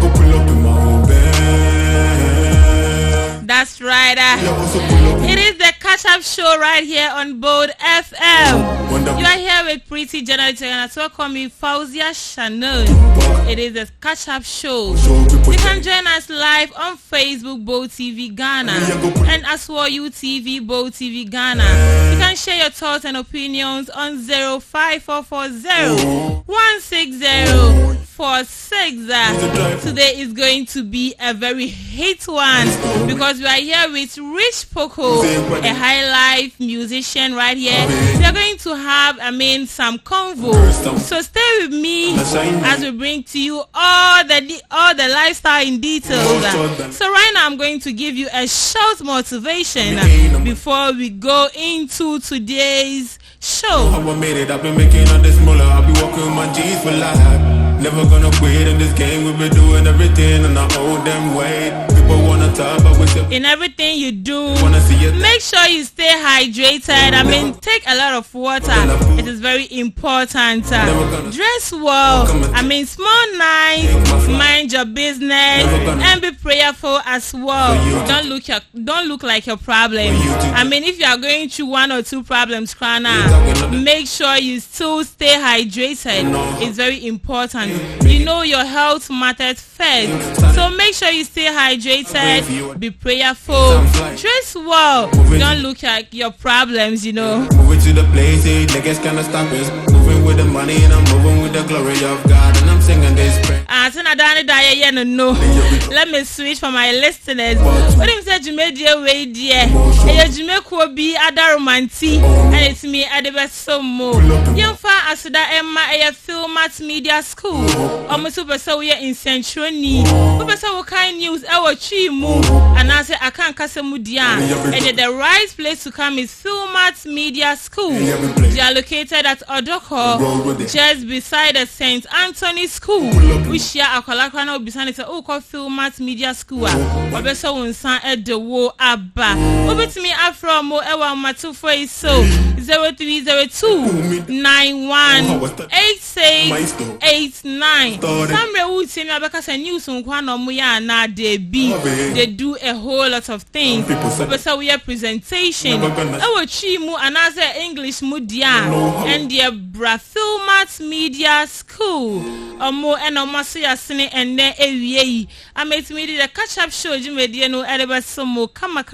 go pull up in my own bed. That's right. It is the catch-up show right here on Bold FM. You are here with Pretty Generator and I talk on me Fauzia Chanel. It is the catch-up show. You can join us live on Facebook, Bold TV Ghana, and as well UTV, Bold TV Ghana. You can share your thoughts and opinions on 05440-160-46. Today is going to be a very hit one because we are here with Ricchpico, a high life musician right here. We are going to have, some convo. So stay with me as we bring to you all the lifestyle in details. So right now I'm going to give you a short motivation before we go into today's show. How I made it, I've been making all this moolah. I'll be walking with my G's for life. Never gonna quit in this game. We've been doing everything and I owe them weight. People wanna talk, but we still in everything you do, make sure you stay hydrated. Take a lot of water. It is very important. Dress well. Small nice. Mind your business and be prayerful as well. Don't look like your problem. If you are going through one or two problems, make sure you still stay hydrated. It's very important. You know your health matters first. So make sure you stay hydrated, be prayerful, dress well. Don't look like your problems, Moving to the place, niggas cannot stop us. Moving with the money and I'm moving with the glory of God. And I'm singing this prayer. Let me switch for my listeners. What if you said you made your way, dear? You make will be other romantic, and it's me at the best some more. Young far as that Emma a film at media school. Almost super so we are in Central Need. Super kind news our tree move. And I say I can't Casamudian. And the right place to come is Filmat Media School. They are located at Odoko, just beside the St. Anthony School. We share a colloquial beside it. Filmat Media School. Obeso unsan at the war abba. Over to me afro mo ewa matu for so 0302918689. Some would say because a news on Quanomuya na they do a whole lot of things. So we have presentation. Our chimu another English mudia and the Filmat Media School. More and Omasia Sine and then I made me the catch up show Jimediano Erebasomo kama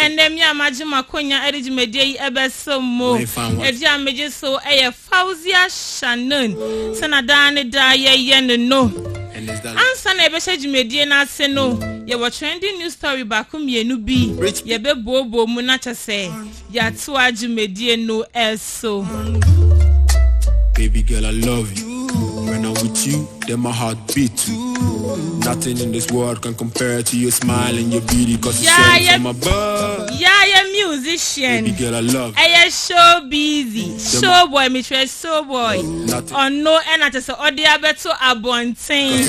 and then ya majima konya eriji medie ebesomo eja meje so eye Fauzia Chanel sanadane da ye no ansa na ebehye jimedie na ase no ye wo trending news story bakum ye nu bi ye be bobo mu na chese ya to ajimedie no eso. Baby girl, I love you. When I'm with you, then my heart beats too. Nothing in this world can compare to your smile and your beauty, cause it's from above. Yeah, musician. Baby girl, I love you. I show busy. Show boy, me try show boy. Oh no, and I just or the abeto abontain.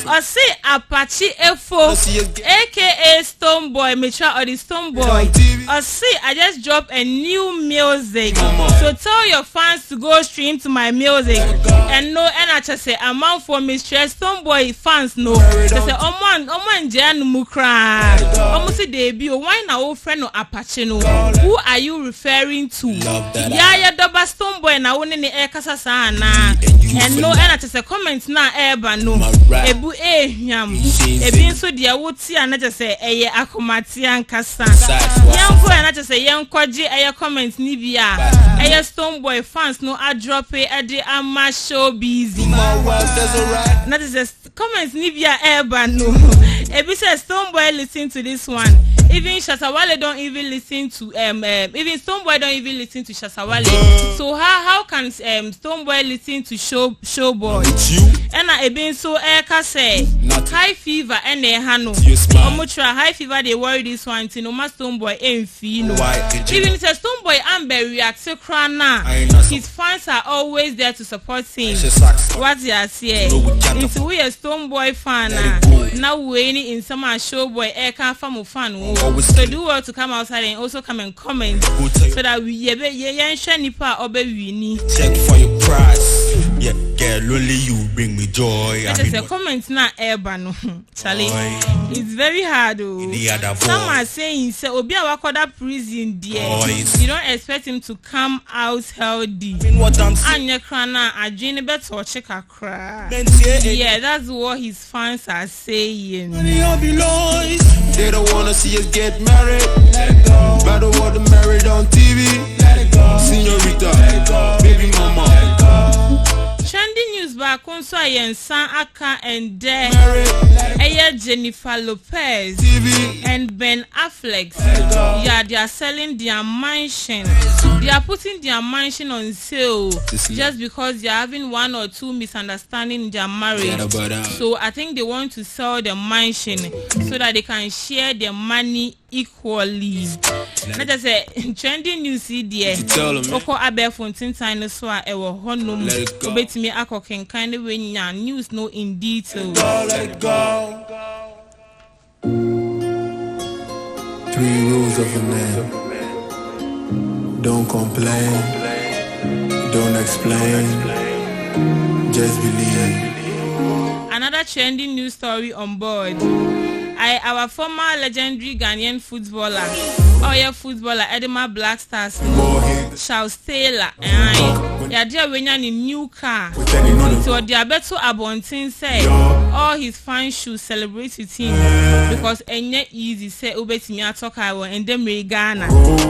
Or say Apache F4, aka Stone Boy, me try or the Stone Boy. Or say I just drop a new music. So tell your fans to go stream to my music. And no, and I just say amount for Mistress Stone Boy fans no. They say Oman Jan Mukra. Almost a debut. Why now old friend no Apache no? Who are you referring to? Yeah, double Stone Boy na one in the air sana. And no, and I just say comments na eba no. Ebu yam. Ebi so dia wuti and I just say akomati and kasa. Young boy and I just say young kwaji comments nibia. Stone Boy fans no I drop it at the Amma show busy. That is just comments nibia eba no. Ebi say Stone Boy listen to this one. Even Shasawale don't even listen to even Stone Boy don't even listen to Shasawale. So how can Stone Boy listen to show boy? And I been so eka say high fever and they hano. Omutra high fever they worry this one to no ma Stone Boy ain't feel no. Even say Stone Boy and react to crana. His fans are always there to support him. What you are saying? If we a Stone Boy fan now we in some show boy eka famu fan. So do well to come outside and also come and comment so that we nipa obe wini. Check for your price. Yeah. lonely you bring me joy. That is a comment na Ebano. Charlie, it's very hard. Some are saying, "Say Obi Awakoda prison dear. You don't expect him to come out healthy." Anya Krana, Ajini better check a cry. Yeah, that's what his fans are saying. They don't wanna see us get married. But they want to married on TV. Señorita, baby mama. Trending news back on so San Aka and there Jennifer Lopez and Ben Affleck. Yeah, they are selling their mansion. They are putting their mansion on sale just because they are having one or two misunderstandings in their marriage. So I think they want to sell the mansion so that they can share their money equally. Let us say trending news there. Poco abe fontin time so a ewo honum obetimi akoken kind of when news no in detail. Let it go. 3 rules of a man. Don't complain. Don't explain. Just believe. Another trending news story on board. Our former legendary Ghanaian footballer, Edema Black Stars, Charles Taylor, yeah, when you're in new car, so Diabeto Abontin said all his fans should celebrate with him because any easy say Ubeti Miatoka and then Ghana,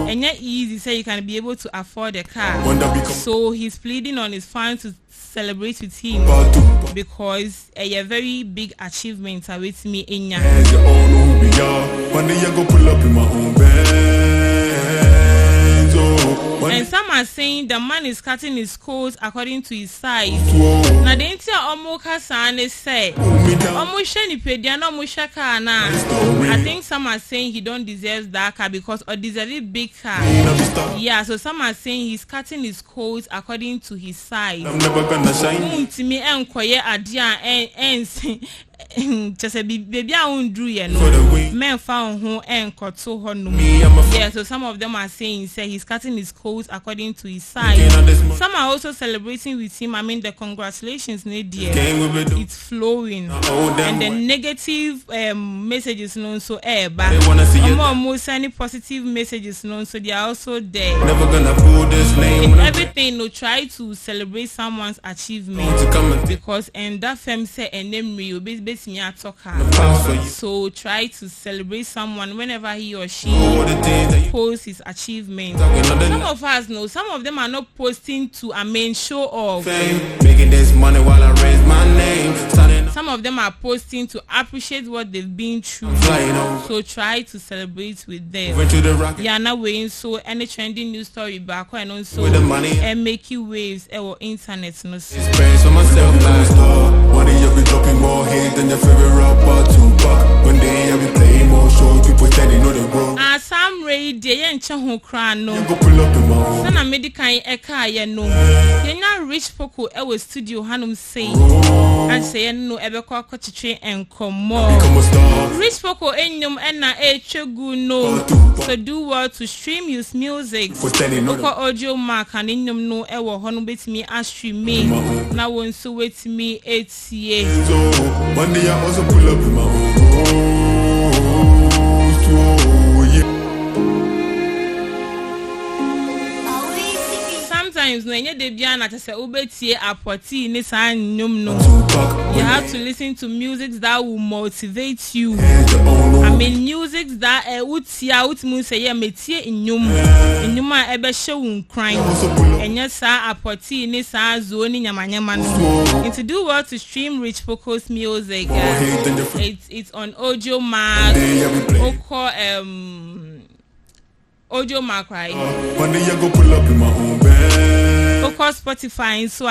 any easy say you can be able to afford a car. So he's pleading on his fans to celebrate with him because a very big achievement with me in ya. One day I go pull up in my own Benz. And some are saying the man is cutting his coat according to his size. Now the entire Omoka Sane say Omusheni Pediano Mushaka na. I think some are saying he don't deserve that car because or deserve a big car. Yeah, so some are saying he's cutting his coat according to his size. I'm never gonna shine. To me and quiet adia and just a baby I won't do you know. Men found who and cut so honor. Yeah, so some of them are saying say he's cutting his coat according to his size. Some are also celebrating with him. I mean the congratulations Nadia. It's flowing. And the negative messages known so but almost any positive messages known so they are also there. Never gonna pull this name. Everything no try to celebrate someone's achievement because and that femme say and name you so try to celebrate someone whenever he or she posts his achievement. Some of us know some of them are not posting to show off. Making this money while I raise my name. Some of them are posting to appreciate what they've been through. So try to celebrate with them. Yeah, now weighing so any trending news story back and also and make you waves or internet no. More hate than your favorite rapper Tupac. One day I be playing more shows, people standing know the bro. Some raid the yencha crown no. Go pull up in my own. Sana medical eka ye no. Yenya Ricchpico ewe studio hanum say. And say no ebe kwa kochiche and komo. Ricchpico enyum ena chegu no. So do well to stream his music. Oko audio mark and enyum no ewe honu bet me a stream me. Na won so wait me 8 years. One day I also pull up in my own. Sometimes when you debut na say ubetie apoti ni sa nyum no. You have to listen to music that will motivate you. I mean music that utia utmu say ye metie nyum. Nyum a ebe hye wo nkran. Enye sa apoti ni sa zo ni nyamanyama no. And to do well to stream Ricchpico's music. It's on audio mark. Poco audio mark right. One day I go pull up in my own bed. Poco Spotify and so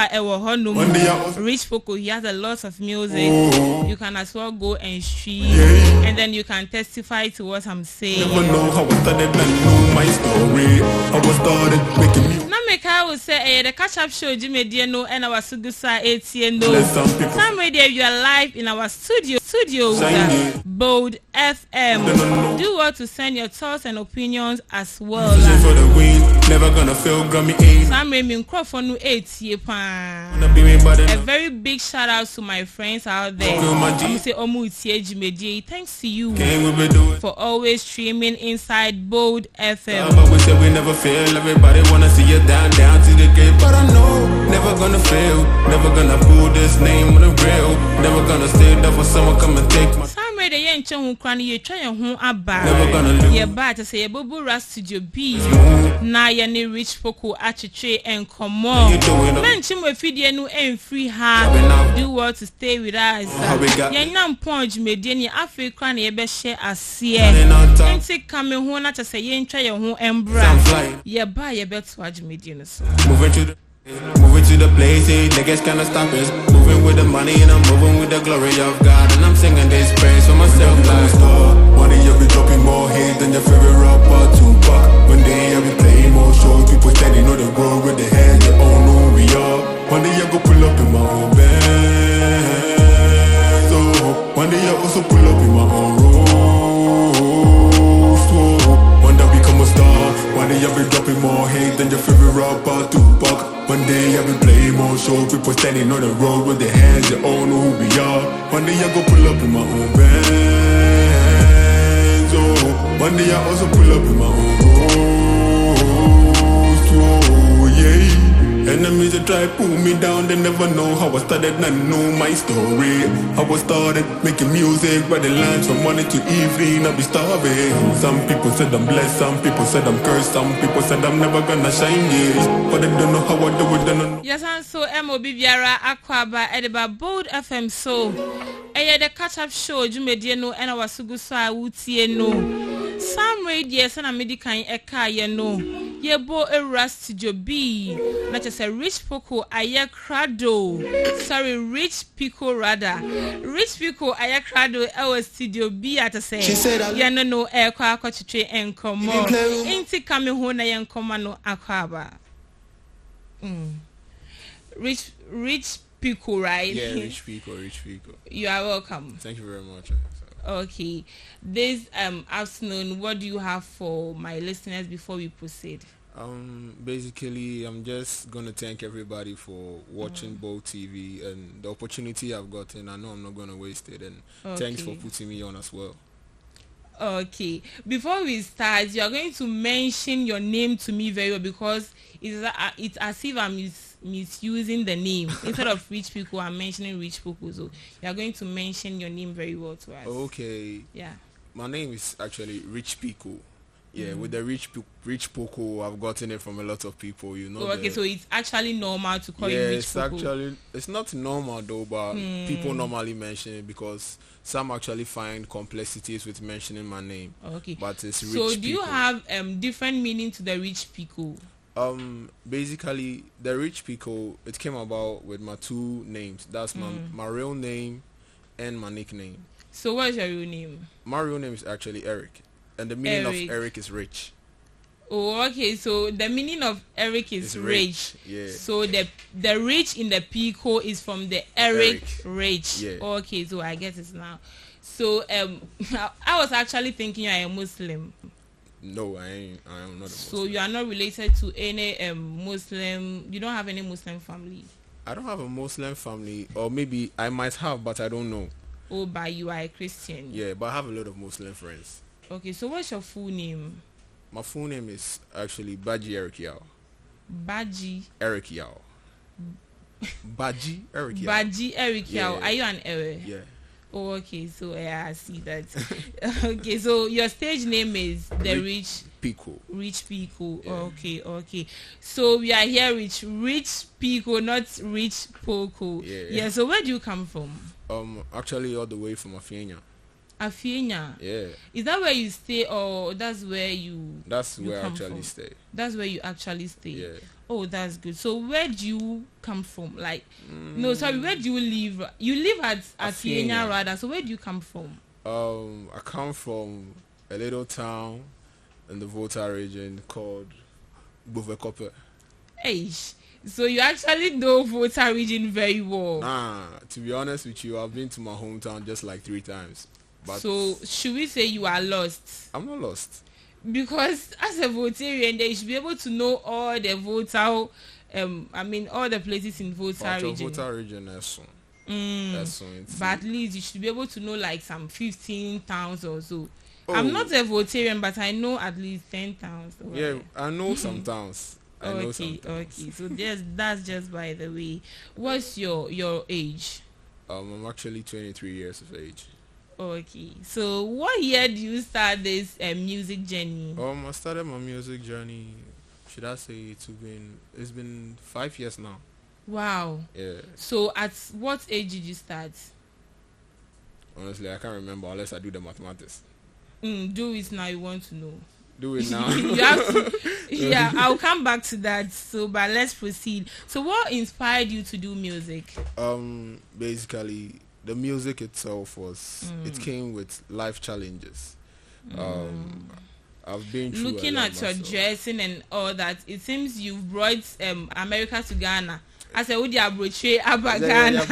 Ricchpico, he has a lot of music. You can as well go and stream and then you can testify to what I'm saying. Never know how I started, I know my story. How I started making music. I would say the catch up show Jimmy Diano and our Sugusa ATNO. Some radio you are live in our studio Bold FM. Do what to send your thoughts and opinions as well. Never gonna feel Grammy aid. Some microphone no 8 A very big shout out to my friends out there. Thanks to you for always streaming inside Bold FM. But we say we never fail. Everybody wanna see you down to the grave. But I know never gonna fail. Never gonna pull this name on the rail. Never gonna stay there for someone come and take my. Some radio yen chon kwan ye twa ye ho aba. Never gonna lose. Ye ba to say Bobo Ras Studio B. Na ye ni Rich Poco atwetwe enkomo. Menchi mo fidie no free ha. Do what to stay with us. Ye nyam ponj medie ni Africa na ye be share ase. Enti kame ho na to say ye ntwa ye ho embra. Ye ba ye beto agmedie no so. Moving to the place, niggas cannot stop us. Moving with the money and I'm moving with the glory of God. And I'm singing this praise for myself like money, you'll be dropping more hate than your favorite rapper, Tupac. One day I'll be playing more shows. People standing on the road with their hands, they all know who we are. One day I go pull up in my own Benz. Oh, one day I also pull up in my own Rolls. Oh, one day I become a star. One day I'll be dropping more hate than your favorite rapper, Tupac. One day I'll be playing more shows. People standing on the road with their hands, they all know who we are. One day I go pull up in my own Benz. Oh, one day I also pull up in my own Rolls. Oh, yeah. Enemies that try to pull me down, they never know how I started, not know my story. How I started making music, writing lines from morning to evening, I'll be starving. Some people said I'm blessed, some people said I'm cursed, some people said I'm never gonna shine, yes. But they don't know how I do it, they don't know. Yes, and so MOB Biara Aquaba Ediba Bold FM so the catch up show Jumediano and our Sugusa Wutieno. Some radios and a medical eka ye bo a rust to B. Not just a rich poco aya crado. Sorry, rich pico rather. Rich pico aya crado our studio B at a say. She said yana no air qua cochitre and come more. Ain't it coming home and commano aquaba. Rich Pico, right? Yeah, Ricchpico. You are welcome. Thank you very much. Okay. This afternoon, what do you have for my listeners before we proceed? Basically, I'm just gonna thank everybody for watching Bold TV and the opportunity I've gotten. I know I'm not gonna waste it, and thanks for putting me on as well. Okay. Before we start, you are going to mention your name to me very well because it's as if I'm misusing the name. Instead of Rich People, I'm mentioning Rich People. So you are going to mention your name very well to us. Okay. Yeah. My name is actually Ricchpico. Yeah, with the Rich Poco, I've gotten it from a lot of people, you know. Oh, okay, so it's actually normal to call you Rich Poco. It's not normal though, but people normally mention it because some actually find complexities with mentioning my name. Okay. But it's Rich So do you Pico. have different meaning to the Rich Pico? Basically the Ricchpico, it came about with my two names. That's my real name and my nickname. So what is your real name? My real name is actually Eric. And the meaning of Eric is rich. Oh, okay. So the meaning of Eric is rich. Yeah. So the rich in the Pico is from the Eric. Rich. Yeah. Okay, so I get it now. So I was actually thinking you are a Muslim. No, I am not a Muslim. So you are not related to any Muslim. You don't have any Muslim family. I don't have a Muslim family, or maybe I might have, but I don't know. Oh, but you are a Christian. Yeah, but I have a lot of Muslim friends. Okay, so what's your full name? My full name is actually Baji Eric Yao. Baji Eric Yao. Baji Eric Yao. Baji Eric Yao. Yeah. Are you an Eric? Yeah. Oh, okay. So I see that. Okay, so your stage name is the Rich Pico. Rich Pico. Yeah. Okay. So we are here with Rich Pico, not Rich Poco. Yeah. So where do you come from? Actually, all the way from Afienya. Afienya. Yeah. Is that where you stay, or that's where you? That's you where I come actually from? stay. That's where you actually stay. Yeah. Oh, that's good. So where do you come from? Like, no, sorry, where do you live? You live at Afienya rather. So where do you come from? I come from a little town in the Volta region called Bovekope. Hey, so you actually know Volta region very well. Nah, to be honest with you, I've been to my hometown just like 3 times. But so should we say you are lost? I'm not lost. Because as a Voltarian, they should be able to know all the Volta, all the places in Volta region. Volta region, that's but at least you should be able to know like some 15 towns or so. Oh. I'm not a Voltarian, but I know at least 10 towns. Yeah, I know some towns. Okay. So that's just by the way. What's your age? I'm actually 23 years of age. Okay. So what year do you start this music journey? I started my music journey. Should I say it's been 5 years now. Wow. Yeah. So at what age did you start? Honestly, I can't remember unless I do the mathematics. Do it now. You want to know? Do it now. You have to. Yeah, I'll come back to that. So, but let's proceed. So, what inspired you to do music? Basically, the music itself it came with life challenges. I've been through looking at your dressing and all that. It seems you've brought America to Ghana. I said, "Would you approach Ghana?"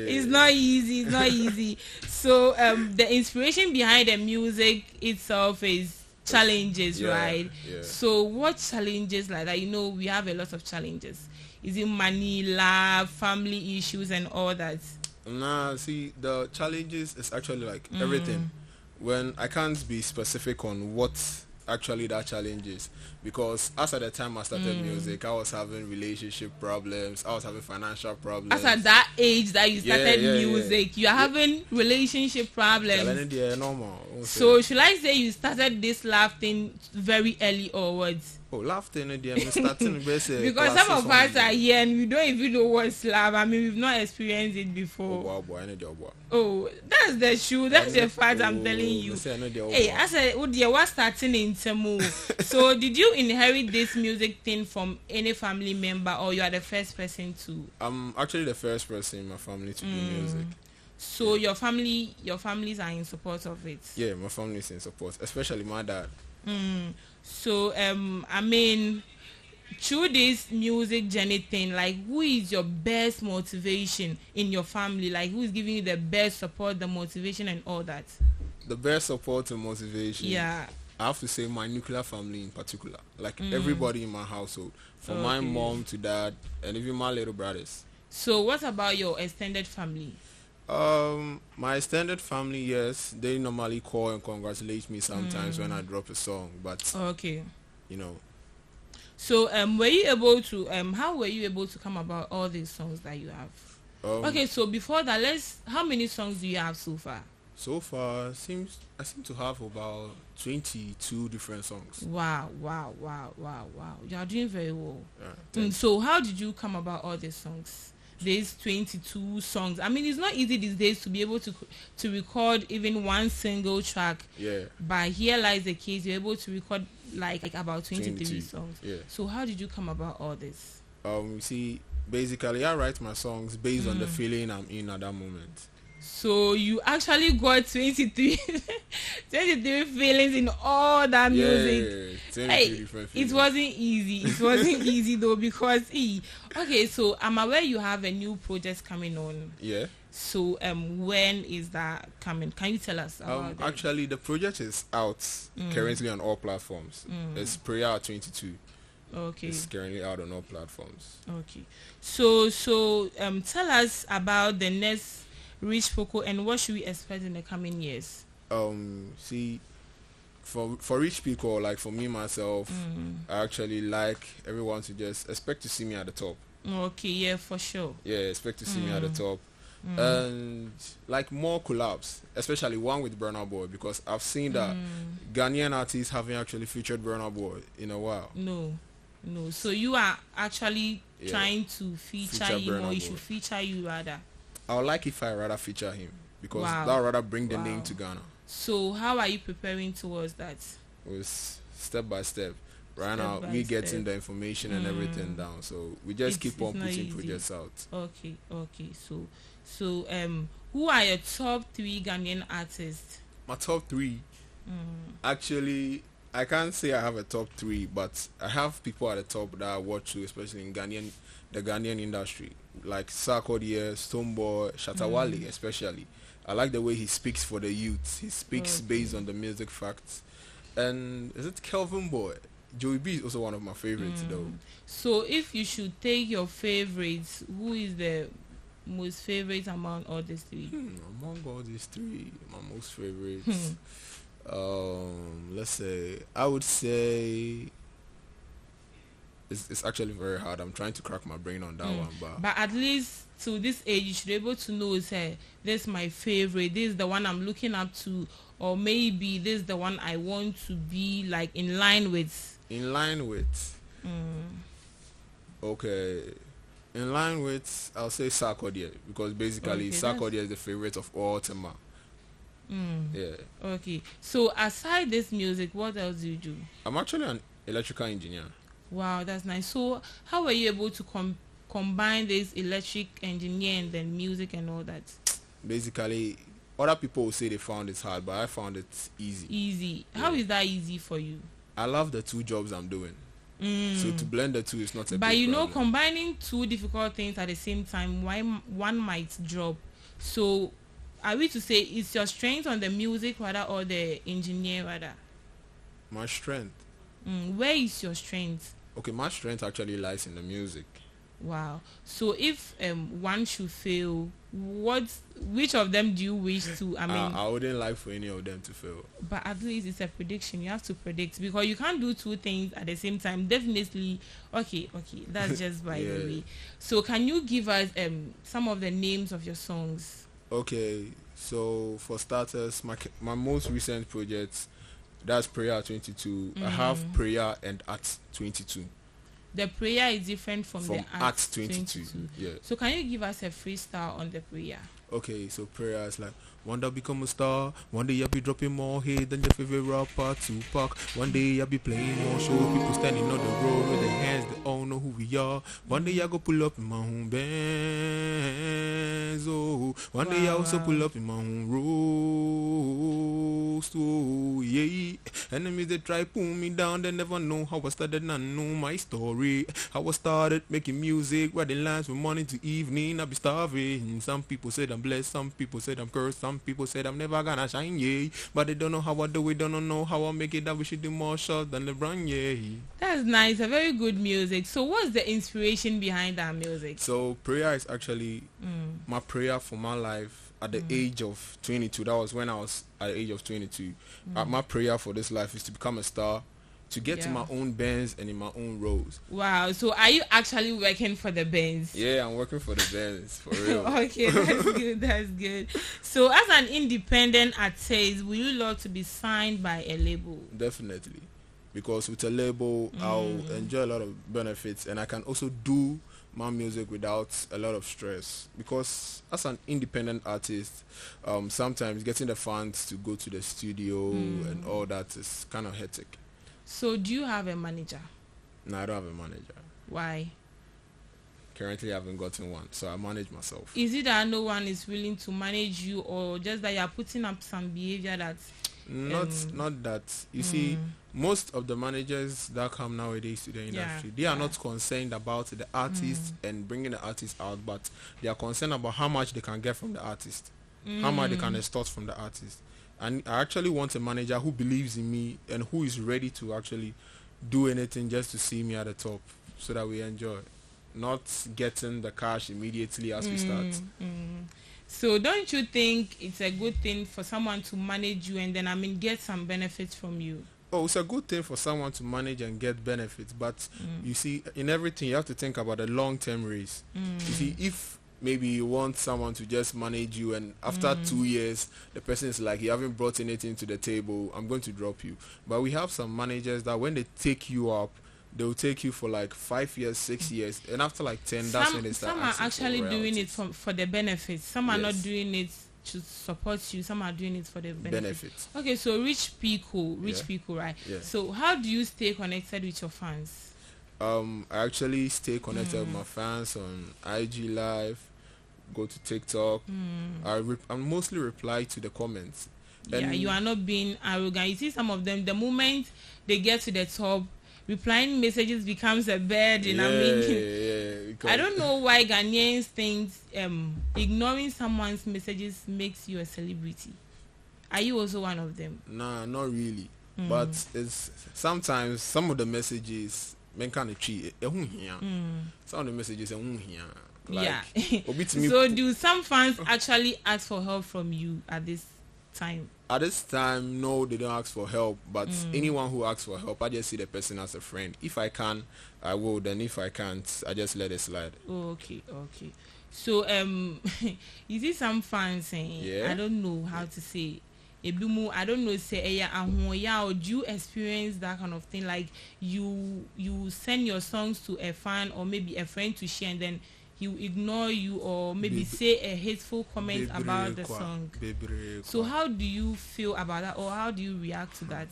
It's not easy. It's not easy. So, the inspiration behind the music itself is challenges, right? Yeah. So, what challenges like that? You know, we have a lot of challenges. Is it money, love, family issues, and all that? Nah, see, the challenges is actually like everything. When I can't be specific on what actually that challenge is, because as at the time I started music, I was having relationship problems, I was having financial problems. As at that age that you started music, you are having relationship problems. Yeah, normal. So should I say you started this love thing very early or what? Oh, love thing, starting because some of us are here and we don't even know what's love. I mean, we've not experienced it before. Oh, that's the truth. That's the fact I'm telling you. Hey, I said, oh dear, what's starting in Temu? So, did you inherit this music thing from any family member, or you are the first person to? I'm actually the first person in my family to do music. So your families are in support of it? Yeah, my family is in support, especially my dad. So I mean, through this music journey thing, like, who is your best motivation in your family? Like, who is giving you the best support, the motivation, and all that? The best support and motivation. Yeah. I have to say my nuclear family in particular. Like everybody in my household, from my mom to dad, and even my little brothers. So what about your extended family? My extended family, yes, they normally call and congratulate me sometimes when I drop a song, but you know. So were you able to how were you able to come about all these songs that you have? Okay, so before that, how many songs do you have so far? So far, I seem to have about 22 different songs. Wow. You are doing very well. Yeah, so how did you come about all these songs? These 22 songs. I mean, it's not easy these days to be able to record even one single track. Yeah. But here lies the case. You're able to record like about 23 songs. Yeah. So how did you come about all this? You see, basically, I write my songs based on the feeling I'm in at that moment. So you actually got 23 feelings in all that music. Yeah, 23 different feelings. It wasn't easy. It wasn't easy though, because okay, so I'm aware you have a new project coming on. Yeah. So when is that coming? Can you tell us about that? Actually, the project is out currently on all platforms. It's Prayer 22. Okay. It's currently out on all platforms. Okay. So tell us about the next Ricchpico and what should we expect in the coming years? See, for Ricchpico, like for me myself, I actually like everyone to just expect to see me at the top. Okay, yeah, for sure. Yeah, expect to see me at the top. And like more collabs, especially one with Burna Boy, because I've seen that Ghanaian artists haven't actually featured Burna Boy in a while. No. So you are actually trying to feature him, or he should feature you rather? I would like if I rather feature him, because that would rather bring the name to Ghana. So how are you preparing towards that? It's step by step. Right now, we getting the information and everything down, so we just keep on putting projects out. Okay. So who are your top 3 Ghanaian artists? My top 3, actually, I can't say I have a top 3, but I have people at the top that I watch too, especially in the Ghanaian industry, like Sarkodie, Stoneboy, Shatawale, especially. I like the way he speaks for the youth. He speaks based on the music facts. And is it Kelvin Boy? Joey B is also one of my favorites, though. So if you should take your favorites, who is the most favorite among all these 3? Among all these 3, my most favorites. Let's say I would say it's actually very hard. I'm trying to crack my brain on that one, but at least to this age you should be able to know, say, this is my favorite, this is the one I'm looking up to, or maybe this is the one I want to be like in line with. Okay, in line with, I'll say Sarkodie, because basically Sarkodie is the favorite of all Tema. Yeah. Okay. So aside this music, what else do you do? I'm actually an electrical engineer. Wow, that's nice. So how were you able to combine this electric engineer and then music and all that? Basically, other people will say they found it hard, but I found it easy. Easy. Yeah. How is that easy for you? I love the 2 jobs I'm doing. So to blend the 2 is not a but big you know, problem. combining 2 difficult things at the same time, one might drop. So are we to say it's your strength on the music rather or the engineer rather? My strength. Where is your strength? Okay, my strength actually lies in the music. Wow. So if one should fail, which of them do you wish to? I wouldn't like for any of them to fail. But at least it's a prediction. You have to predict, because you can't do 2 things at the same time. Definitely. Okay. That's just by the way. So can you give us some of the names of your songs? Okay. So for starters, my most recent projects, that's Prayer 22. I have Prayer and Art 22. The prayer is different from the Art 22. Yeah. So can you give us a freestyle on the prayer? Okay, so prayer is like, one day become a star, one day you'll be dropping more hate than your favorite rapper Tupac. One day you'll be playing more shows, people standing on the road with their hands, they all know who we are. One day I go pull up in my own Benz, oh. One day I also pull up in my own roast, oh yeah. Enemies they try pull me down, they never know how I started, I know my story. How I started making music, writing lines from morning to evening, I be starving. Some people said I'm blessed, some people said I'm cursed, some people said I'm never gonna shine, yeah. But they don't know how I do it, don't know how I make it, that we should do more shots than LeBron, yeah. That's nice, a very good music. So what's the inspiration behind that music? So prayer is actually my prayer for my life at the age of 22. That was when I was at the age of 22. My prayer for this life is to become a star, to get to my own Benz and in my own roles. Wow. So are you actually working for the Benz? Yeah, I'm working for the Benz, for real. Okay, that's good. That's good. So as an independent artist, will you love to be signed by a label? Definitely. Because with a label, I'll enjoy a lot of benefits, and I can also do my music without a lot of stress. Because as an independent artist, sometimes getting the funds to go to the studio and all that is kind of hectic. So do you have a manager? No, I don't have a manager. Why? Currently I haven't gotten one, so I manage myself. Is it that no one is willing to manage you, or just that you are putting up some behavior that's not that. You see, most of the managers that come nowadays to the industry, they are not concerned about the artist and bringing the artist out, but they are concerned about how much they can get from the artist, how much they can extort from the artist. And I actually want a manager who believes in me and who is ready to actually do anything just to see me at the top, so that we enjoy, not getting the cash immediately as we start. So don't you think it's a good thing for someone to manage you and then get some benefits from you? Oh, it's a good thing for someone to manage and get benefits, but you see, in everything you have to think about the long-term race. You see, if maybe you want someone to just manage you and after 2 years the person is like, you haven't brought anything to the table, I'm going to drop you. But we have some managers that when they take you up, they'll take you for like 5 years, 6 years, and after like 10, that's when they start. Some are actually doing it for the benefits. Some are not doing it to support you. Some are doing it for the benefits. Okay, so Ricchpico, right? Yeah. So how do you stay connected with your fans? I actually stay connected with my fans on IG Live, go to TikTok. I mostly reply to the comments. Yeah, you are not being arrogant. You see some of them, the moment they get to the top, replying messages becomes a burden. I don't know why Ghanaians think ignoring someone's messages makes you a celebrity. Are you also one of them? Nah, not really. But it's sometimes some of the messages men kind of cheat. Some of the messages yeah. So do some fans actually ask for help from you at this time? At this time, no, they don't ask for help. But anyone who asks for help, I just see the person as a friend. If I can, I will. Then if I can't, I just let it slide. Oh, okay. So you see some fans saying, I don't know how to say. I don't know, say, or do you experience that kind of thing? Like you send your songs to a fan or maybe a friend to share, and then he will ignore you or maybe say a hateful comment about the song. So how do you feel about that, or how do you react to that?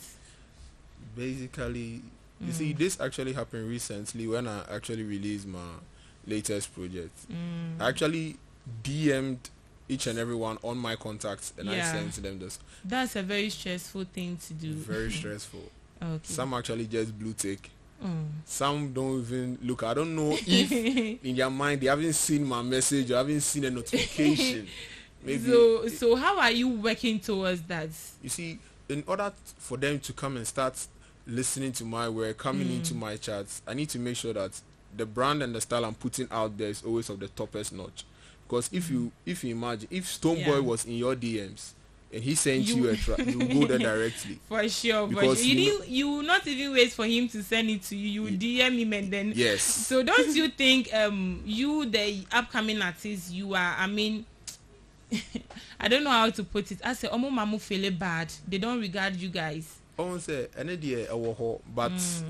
Basically, you see, this actually happened recently when I actually released my latest project. I actually DM'd each and everyone on my contacts and I sent to them this. That's a very stressful thing to do. Very stressful. Okay. Some actually just blue tick. Some don't even look. I don't know if in their mind they haven't seen my message or haven't seen a notification. Maybe so how are you working towards that? You see, in order for them to come and start listening to my work, coming into my chats, I need to make sure that the brand and the style I'm putting out there is always of the toppest notch. Because if you imagine if Stoneboy was in your DMs and he sent you a track, you go there directly. For sure. Because you will not even wait for him to send it to you. You DM him and then. Yes. So don't you think you, the upcoming artist, you are, I mean, I don't know how to put it. I say, Omo Mamu feel bad. They don't regard you guys. But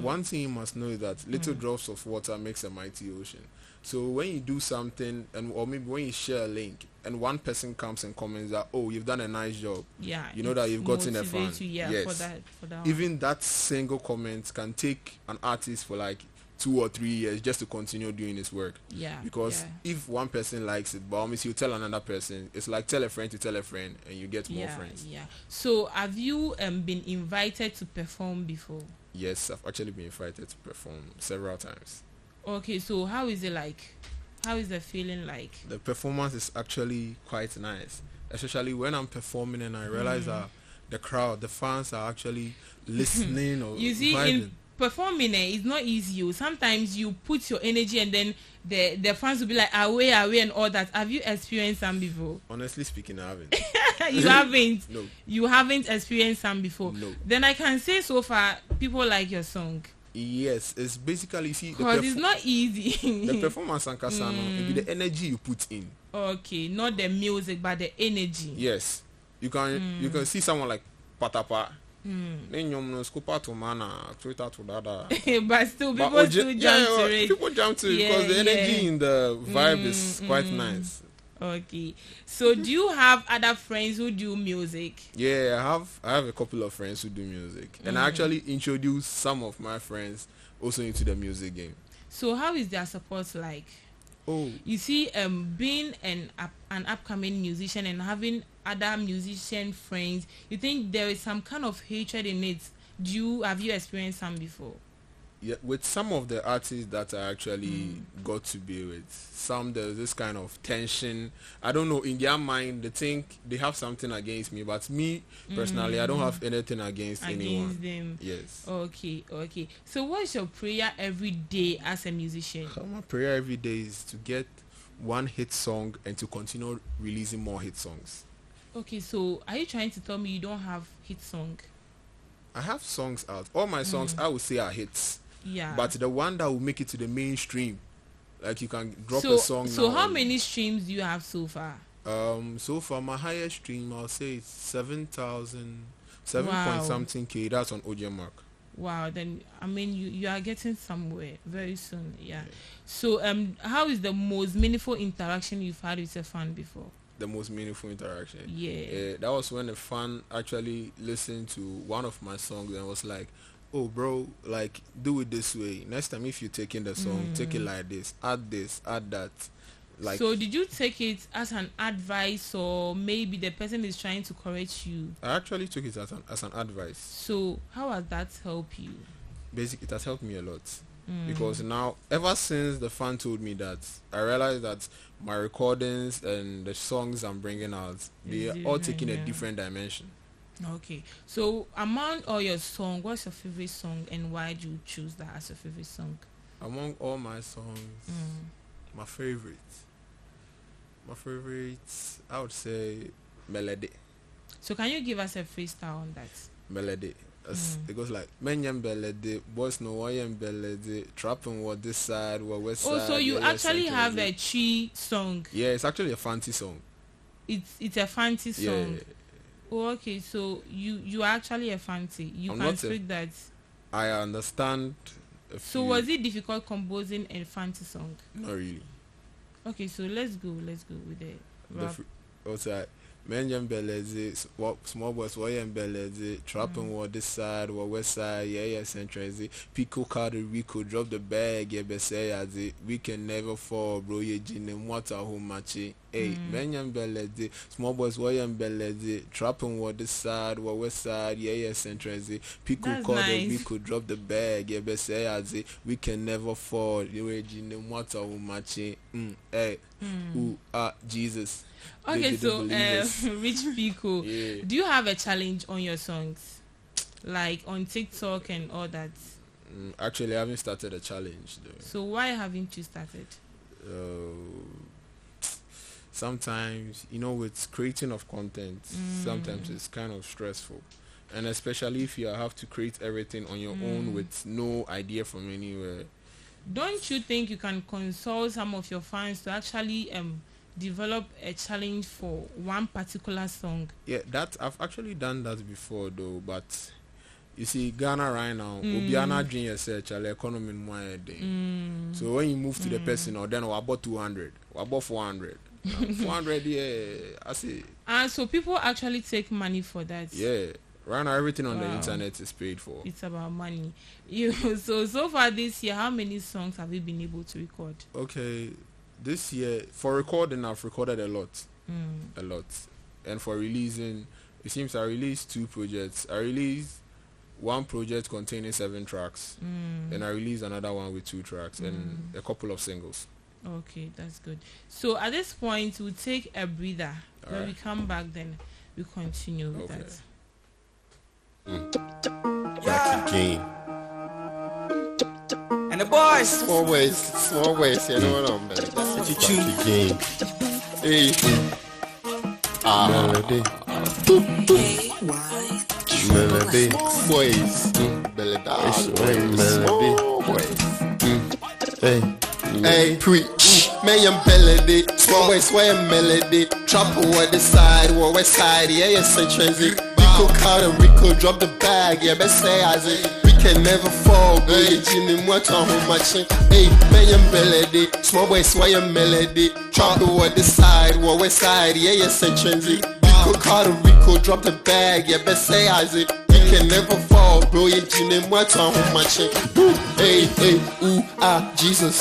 one thing you must know is that little drops of water makes a mighty ocean. So when you do something, or maybe when you share a link, and one person comes and comments that, oh, you've done a nice job. Yeah. You know that you've gotten a fan. Yes. For that Even that single comment can take an artist for like 2 or 3 years just to continue doing his work. Yeah. Because if one person likes it, but you tell another person, it's like tell a friend to tell a friend, and you get more friends. Yeah. So have you been invited to perform before? Yes, I've actually been invited to perform several times. Okay, so how is it like? How is the feeling like? The performance is actually quite nice, especially when I'm performing and I realize that the crowd, the fans are actually listening or you see, vibing. in performing it's not easy. Sometimes you put your energy and then the fans will be like away and all that. Have you experienced some before? Honestly speaking, I haven't. You haven't? No. You haven't experienced some before? No. Then I can say so far people like your song. Yes, it's basically, see, because it's not easy. The performance and Kasano, it be the energy you put in. Okay, not the music but the energy. Yes, you can see someone like Patapaa. But still people still jump to it. People jump to it because the energy in the vibe is quite nice. Okay, so do you have other friends who do music? Yeah, I have a couple of friends who do music, and I actually introduced some of my friends also into the music game. So how is their support like? Oh, you see, being an upcoming musician and having other musician friends, you think there is some kind of hatred in it? Have you experienced some before? Yeah, with some of the artists that I actually got to be with, some there's this kind of tension. I don't know, in their mind they think they have something against me, but me personally, I don't have anything against anyone. Them. Yes. Okay. So what's your prayer every day as a musician? My prayer every day is to get one hit song and to continue releasing more hit songs. Okay, so are you trying to tell me you don't have hit song? I have songs out. All my songs I would say are hits. Yeah. But the one that will make it to the mainstream, like you can drop a song now. So how many streams do you have so far? So far my highest stream I'll say it's 7,000, Wow. something K. That's on audio mark. Wow, then I mean you are getting somewhere very soon. Yeah. So how is the most meaningful interaction you've had with a fan before? The most meaningful interaction. Yeah. That was when a fan actually listened to one of my songs and was like, oh bro, like do it this way. Next time if you're taking the song, take it like this, add that. Like, so did you take it as an advice, or maybe the person is trying to correct you? I actually took it as an advice. So how has that helped you? Basically, it has helped me a lot. Because now, ever since the fan told me that, I realized that my recordings and the songs I'm bringing out, they are all taking a different dimension. Okay, so among all your songs, what's your favorite song, and why do you choose that as your favorite song? Among all my songs, my favorite, I would say Melody. So can you give us a freestyle on that? Melody. It goes like Menyam Belede, boys no YM Belede, trapping what this side, what west side. Oh, so you actually have a Chi song? Yeah, it's actually a fancy song. It's a fancy song. Yeah. Oh, okay, so you are actually a fancy. You can speak that. I understand. So was it difficult composing a fancy song? Not really. Okay, so let's go with the rap. Also, Menyam Belede, small boys YM Belede, trapping what this side, what west side, yeah, central. Pico card Rico, drop the bag, yeah, be say as we can never fall, bro. Ye jin water home matchy. Hey, Menyam Belede, small boys YM Belede, trapping what this side, what west side, yeah, central. Pico card Rico, drop the bag, yeah, be say as we can never fall, ye jin water home matchy. Hey, Jesus. Okay, so Ricchpico, yeah. Do you have a challenge on your songs, like on TikTok and all that? Actually, I haven't started a challenge though. So why haven't you started? Sometimes, with creating of content, sometimes it's kind of stressful, and especially if you have to create everything on your own with no idea from anywhere. Don't you think you can consult some of your fans to actually develop a challenge for one particular song? Yeah, I've actually done that before though, but you see, Ghana right now, Obiana dream research, economy more. So when you move to the person, or then we bought 200, we bought 400, 400, yeah, I see. And so people actually take money for that. Yeah, right now everything on the internet is paid for. It's about money. So far this year, how many songs have you been able to record? Okay. This year, for recording, I've recorded a lot. And for releasing, it seems I released 2 projects. I released one project containing 7 tracks, and I released another one with 2 tracks and a couple of singles. Okay, that's good. So at this point, we'll take a breather. When we come back, then we continue with that. Back again. And the boys, small ways, you know what I'm saying? That's the game. Hey, Melody, Melody, boys, Melody, hey, preach, man, melody, small ways, melody, trap over the side, west side, yeah, central. Rico card and Rico drop the bag, yeah, best say as it. Can never fall, boy. You what on home machine. Hey, man, melody. Small boy, sway melody. Drop over the side, west side, yeah, central. Rico card and Rico drop the bag, yeah, best say as it. Can never fall, bro. You what on home machine. Hey, Jesus.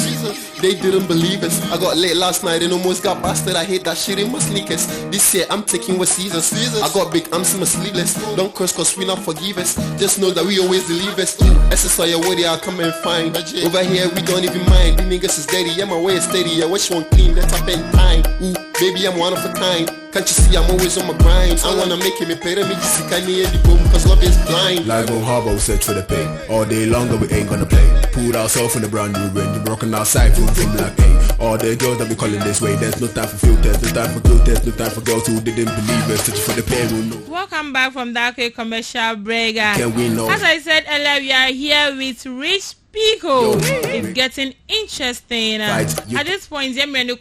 They didn't believe us. I got late last night and almost got busted. I hate that shit in my sneakers. This year I'm taking with Caesars. I got big arms in my sleeveless. Don't curse cause we not forgive us. Just know that we always deliver us. SSI your way, I'll come and find. Over here we don't even mind. The niggas is dirty, yeah, my way is steady. Yeah, which one clean? Let's up in time. Baby, I'm one of a kind. Can't you see I'm always on my grind? I wanna make him a pay me just see can you the boom cause love is blind. Live on harbor, we search for the pay. All day longer we ain't gonna play. Pulled ourselves in the brand new ring. The broken outside from like hey. All the girls that be calling this way. There's no time for filters, no time for filters, no time for girls who didn't believe us. Searching for the payroll. No. Welcome back from that commercial break. Can we know? As I said earlier, we are here with Ricchpico. It's getting interesting. At this point, I'm going to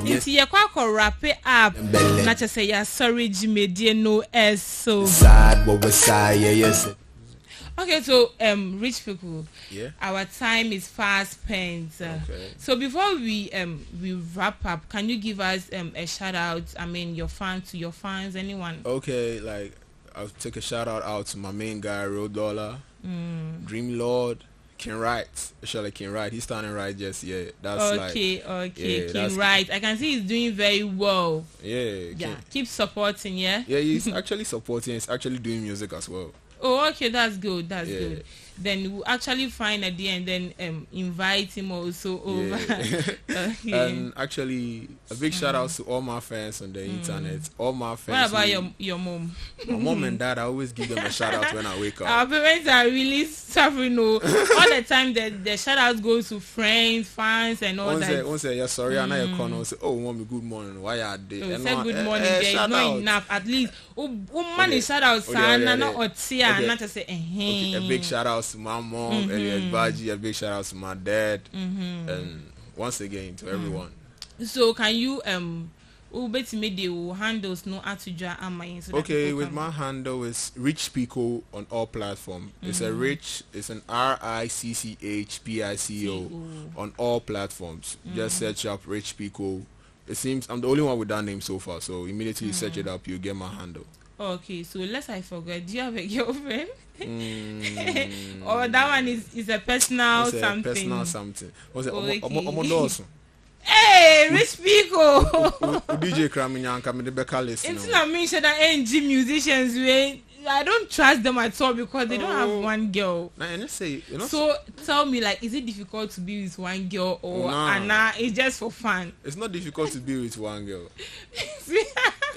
it's your wrap it up. Not to say you're sorry, Jimmy, dear no S. So sad, what was side, yes. Okay, so Ricchpico, yeah, our time is fast spent. Okay. So before we wrap up, can you give us a shout out? I mean, your fans, anyone? Okay, like I'll take a shout out to my main guy, Real Dollar, Dream Lord, King Wright. Actually, King Wright. He's standing right just That's okay. King Wright. I can see he's doing very well. Yeah. Keep supporting. Yeah, he's actually supporting. He's actually doing music as well. Oh, okay, that's good. That's good. Then we'll actually find a day and then invite him also over. Okay. And actually, a big shout out to all my fans on the internet. All my fans. What about your mom? My mom and dad, I always give them a shout out when I wake up. Our parents are really suffering. All the time, the shout out goes to friends, fans, and all that. One say, yeah, sorry, I'm not your corner. Say, oh, mommy, good morning. Why are they? Say good morning. There is not enough. At least, money shout out, son, not Otia, not to say, a big shout out to my mom, Elias Baji, a big shout out to my dad, and once again to everyone. So can you handles no atujwa amayin so okay, with my handle is Ricchpico on all platforms. It's an RICCHPICO on all platforms. Just search up Ricchpico. It seems I'm the only one with that name so far, so immediately you search it up, you get my handle. Okay, so lest I forget, do you have a girlfriend? Or that one is a personal something? Personal something. What's it? Hey, Ricchpico. DJ Kraminyanka, me the Becca list. It's not me that NG musicians way. I don't trust them at all because they don't have one girl. So tell me, like, is it difficult to be with one girl or Anna? It's just for fun. It's not difficult to be with one girl.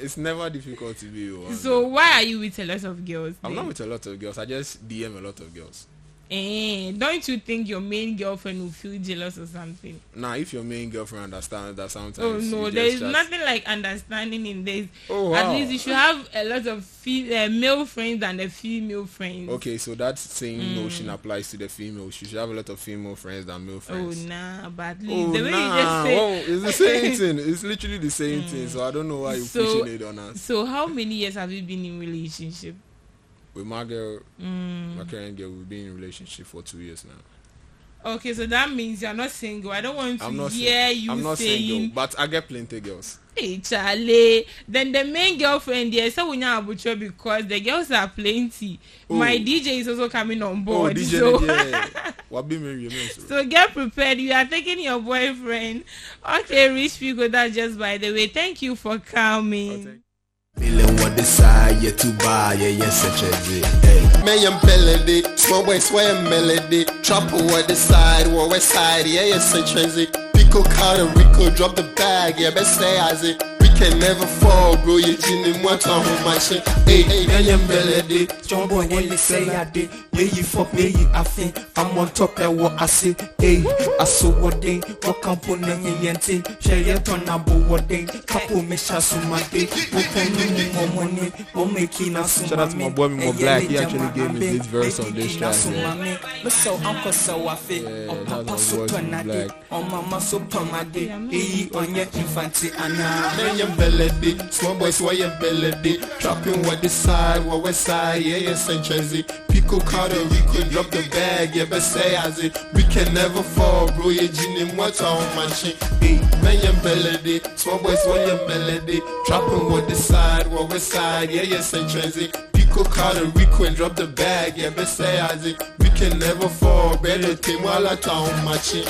It's never difficult to be with one. So why are you with a lot of girls? I'm not with a lot of girls. I just DM a lot of girls. Don't you think your main girlfriend will feel jealous or something? Nah, if your main girlfriend understands that sometimes. Oh no, there is nothing like understanding in this. Oh, wow. At least you should have a lot of male friends than the female friends. Okay, so that same notion applies to the females. You should have a lot of female friends than male friends. Oh nah, but at least the way you just say. It's the same thing. It's literally the same thing. So I don't know why you're pushing it on us. So how many years have you been in relationship? With my girl, my current girl, we've been in a relationship for 2 years now. Okay, so that means you're not single. I don't want to hear you I'm not saying... single, but I get plenty girls. Hey, Charlie. Then the main girlfriend there, so we know because the girls are plenty. Oh. My DJ is also coming on board. Oh, DJ, so get prepared. You are taking your boyfriend. Okay, Ricchpico, that's just by the way. Thank you for coming. Okay. Feeling what desire to buy, such a day. Mayan melody, small boy sway melody. Trap over the side, west side, such a Pico card and Rico drop the bag, best say as it. We can never fall, bro. You didn't want to hold my shit. Hey, Mayan melody, strong boy, when they say I did, yeah, you fuck me, I think I'm on top of what I say. Hey, I saw what they, what component in share your turn about what they, couple me shots on my day, more money, what making us. Shout out to my boy, Mo Black. He actually gave me this verse on this track. So Uncle so I feel on Papa Super Black, on Mama Super my day, on your infancy, and melody, small boy sway melody. Dropping what the side, west side, such a Pico card and Rico drop the bag, best say as it. We can never fall, bro. You didn't want to hold my shit. Hey, Mayan melody, small boy sway melody. Dropping what the side, west side, such a Pico card and Rico and drop the bag, best say as it. We can never fall, better team while I talk my shit.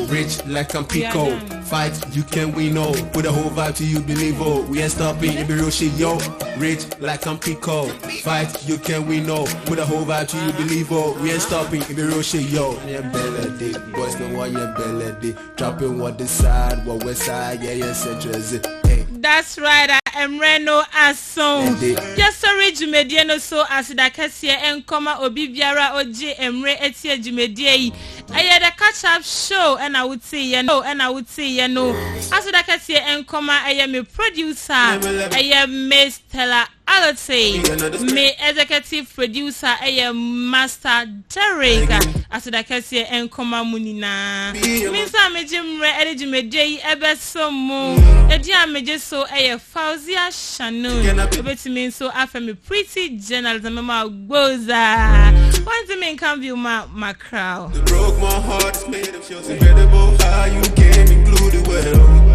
Rich like I'm Pico, fight you can win, oh. Put a whole vibe to you believe, oh. We ain't stopping, it be real shit, yo. Rich like I'm Pico, fight you can win, oh. Put a whole vibe to you believe, oh. We ain't stopping, it be real shit, yo. Yeah, belly, boys know why you belly. Dropping what this side, what west side, central. That's right, I am Reno Ason. Just sorry, Jumediano, so as the Cassia and Comma Obibiara or J. Emre Etia Jumedi. I had a catch up show, and I would say, as the Cassia and Comma, I am a producer, I am Miss Stella Alotse, me executive producer, I am Master Derek, as the Cassia and Comma Munina. Miss Amejim Re Edimede, Ebesomo, Edia Mejeso, a Fauzia Shannon, but me so after me pretty journalism, Mama Goza. One to me come view my crowd. Broke my heart, made them feel incredible how you came included well.